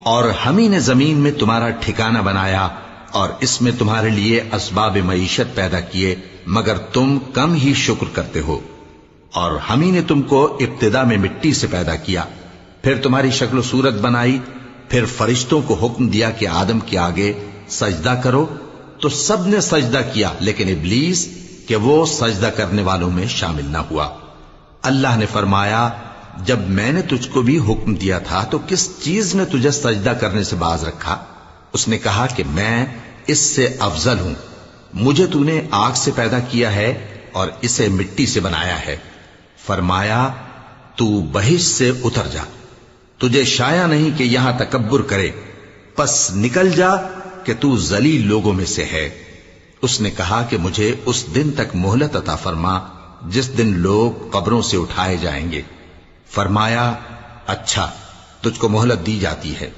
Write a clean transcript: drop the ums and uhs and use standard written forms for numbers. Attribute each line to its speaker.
Speaker 1: اور ہم ہی نے زمین میں تمہارا ٹھکانہ بنایا اور اس میں تمہارے لیے اسباب معیشت پیدا کیے، مگر تم کم ہی شکر کرتے ہو۔ اور ہم ہی نے تم کو ابتدا میں مٹی سے پیدا کیا، پھر تمہاری شکل و صورت بنائی، پھر فرشتوں کو حکم دیا کہ آدم کے آگے سجدہ کرو، تو سب نے سجدہ کیا لیکن ابلیس کہ وہ سجدہ کرنے والوں میں شامل نہ ہوا۔ اللہ نے فرمایا، جب میں نے تجھ کو بھی حکم دیا تھا تو کس چیز نے تجھے سجدہ کرنے سے باز رکھا؟ اس نے کہا کہ میں اس سے افضل ہوں، مجھے تو نے آگ سے پیدا کیا ہے اور اسے مٹی سے بنایا ہے۔ فرمایا، تو بہشت سے اتر جا، تجھے شایع نہیں کہ یہاں تکبر کرے، پس نکل جا کہ تو ذلیل لوگوں میں سے ہے۔ اس نے کہا کہ مجھے اس دن تک مہلت عطا فرما جس دن لوگ قبروں سے اٹھائے جائیں گے۔ فرمایا، اچھا، تجھ کو مہلت دی جاتی ہے۔